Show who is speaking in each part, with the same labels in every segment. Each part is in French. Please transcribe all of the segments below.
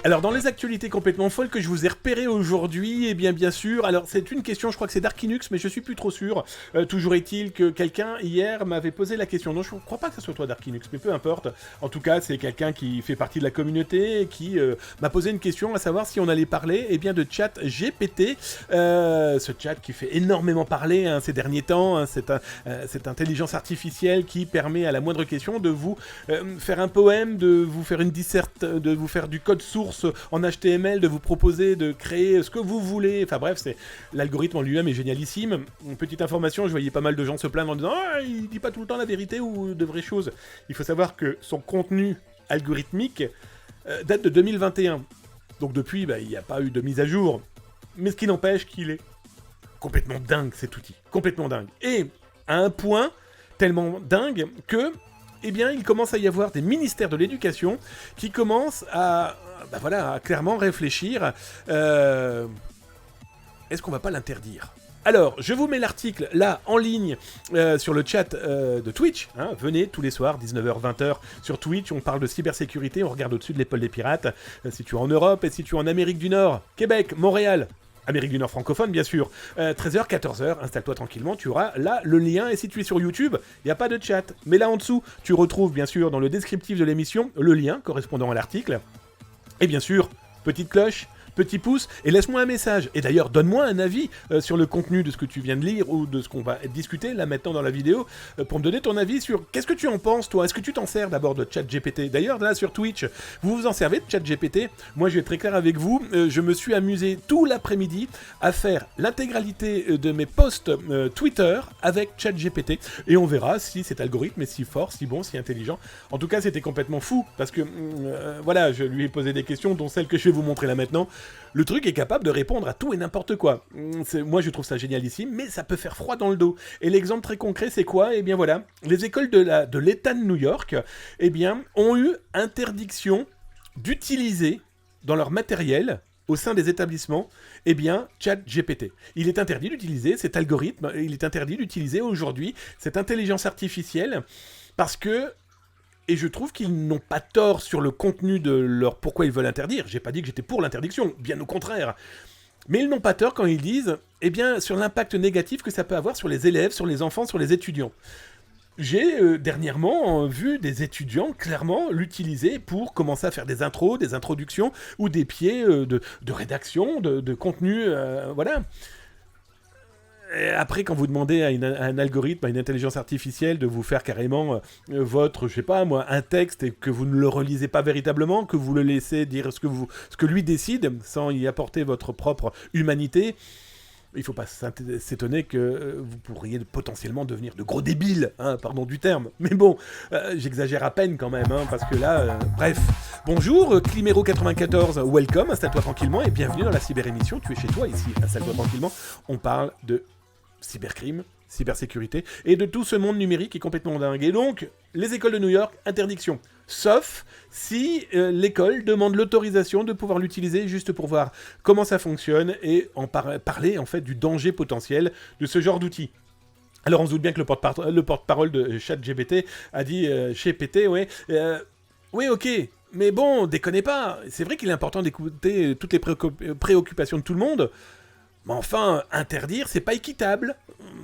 Speaker 1: Alors, dans les actualités complètement folles que je vous ai repérées aujourd'hui, eh bien sûr, alors c'est une question, je crois que c'est Darkinux, mais je suis plus trop sûr. Toujours est-il que quelqu'un, hier, m'avait posé la question. Non, je ne crois pas que ce soit toi, Darkinux, mais peu importe. En tout cas, c'est quelqu'un qui fait partie de la communauté et qui m'a posé une question, à savoir si on allait parler de chat GPT. Ce chat qui fait énormément parler ces derniers temps. Cette intelligence artificielle qui permet à la moindre question de vous faire un poème, de vous faire une disserte, de vous faire du code source en HTML, de vous proposer de créer ce que vous voulez. Enfin bref, l'algorithme en lui-même est génialissime. Une petite information, je voyais pas mal de gens se plaindre en disant « il dit pas tout le temps la vérité ou de vraies choses ». Il faut savoir que son contenu algorithmique date de 2021. Donc depuis, il n'y a pas eu de mise à jour. Mais ce qui n'empêche qu'il est complètement dingue, cet outil. Complètement dingue. Et à un point tellement dingue que il commence à y avoir des ministères de l'éducation qui commencent à clairement réfléchir. Est-ce qu'on va pas l'interdire ? Alors, je vous mets l'article là en ligne sur le chat de Twitch. Venez tous les soirs, 19h, 20h sur Twitch. On parle de cybersécurité. On regarde au-dessus de l'épaule des pirates. Si tu es en Europe et si tu es en Amérique du Nord, Québec, Montréal, Amérique du Nord francophone, bien sûr. 13h, 14h, installe-toi tranquillement, tu auras là le lien. Et si tu es sur YouTube, il n'y a pas de chat. Mais là en dessous, tu retrouves bien sûr dans le descriptif de l'émission le lien correspondant à l'article. Et bien sûr, petite cloche, petit pouce, et laisse-moi un message. Et d'ailleurs, donne-moi un avis sur le contenu de ce que tu viens de lire ou de ce qu'on va discuter là maintenant dans la vidéo pour me donner ton avis sur qu'est-ce que tu en penses, toi. Est-ce que tu t'en sers d'abord de ChatGPT ? D'ailleurs, là sur Twitch, vous vous en servez de ChatGPT ? Moi, je vais être très clair avec vous. Je me suis amusé tout l'après-midi à faire l'intégralité de mes posts Twitter avec ChatGPT. Et on verra si cet algorithme est si fort, si bon, si intelligent. En tout cas, c'était complètement fou parce que voilà, je lui ai posé des questions, dont celle que je vais vous montrer là maintenant. Le truc est capable de répondre à tout et n'importe quoi. Moi, je trouve ça génialissime, mais ça peut faire froid dans le dos. Et l'exemple très concret, c'est quoi ? Eh bien voilà, les écoles de l'État de New York, ont eu interdiction d'utiliser dans leur matériel, au sein des établissements, ChatGPT. Il est interdit d'utiliser cet algorithme, il est interdit d'utiliser aujourd'hui cette intelligence artificielle, parce que et je trouve qu'ils n'ont pas tort sur le contenu de leur pourquoi ils veulent interdire. J'ai pas dit que j'étais pour l'interdiction, bien au contraire. Mais ils n'ont pas tort quand ils disent, sur l'impact négatif que ça peut avoir sur les élèves, sur les enfants, sur les étudiants. J'ai dernièrement vu des étudiants clairement l'utiliser pour commencer à faire des intros, des introductions ou des pieds de rédaction, de contenu, voilà. Et après, quand vous demandez à un algorithme, à une intelligence artificielle de vous faire carrément votre, je sais pas moi, un texte et que vous ne le relisez pas véritablement, que vous le laissez dire ce que lui décide, sans y apporter votre propre humanité, il ne faut pas s'étonner que vous pourriez potentiellement devenir de gros débiles, pardon du terme. Mais bon, j'exagère à peine quand même, parce que là, bref. Bonjour, Climero94, welcome, installe-toi tranquillement et bienvenue dans la cyber-émission. Tu es chez toi ici, installe-toi tranquillement. On parle de cybercrime, cybersécurité et de tout ce monde numérique qui est complètement dingue. Et donc, les écoles de New York, interdiction. Sauf si l'école demande l'autorisation de pouvoir l'utiliser juste pour voir comment ça fonctionne et parler en fait du danger potentiel de ce genre d'outils. Alors on se doute bien que le porte-parole de ChatGPT a dit chez PT, oui ok, mais bon, déconnez pas, c'est vrai qu'il est important d'écouter toutes les préoccupations de tout le monde, mais enfin, interdire, c'est pas équitable.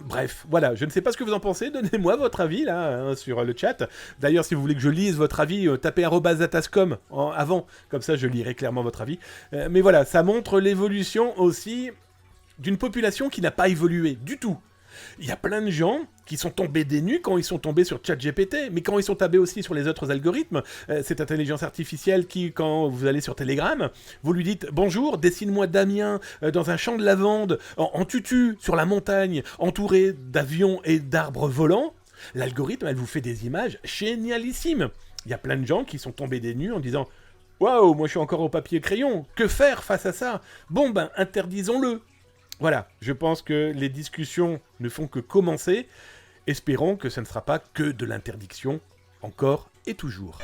Speaker 1: Bref, voilà, je ne sais pas ce que vous en pensez, donnez-moi votre avis là sur le chat. D'ailleurs, si vous voulez que je lise votre avis, tapez @atascom avant, comme ça je lirai clairement votre avis. Mais voilà, ça montre l'évolution aussi d'une population qui n'a pas évolué du tout. Il y a plein de gens qui sont tombés des nues quand ils sont tombés sur ChatGPT, mais quand ils sont tombés aussi sur les autres algorithmes, cette intelligence artificielle qui, quand vous allez sur Telegram, vous lui dites « Bonjour, dessine-moi Damien dans un champ de lavande, en tutu, sur la montagne, entouré d'avions et d'arbres volants », l'algorithme, elle vous fait des images génialissimes. Il y a plein de gens qui sont tombés des nues en disant « Waouh, moi je suis encore au papier crayon, que faire face à ça ? Bon interdisons-le ». Voilà, je pense que les discussions ne font que commencer. Espérons que ça ne sera pas que de l'interdiction, encore et toujours.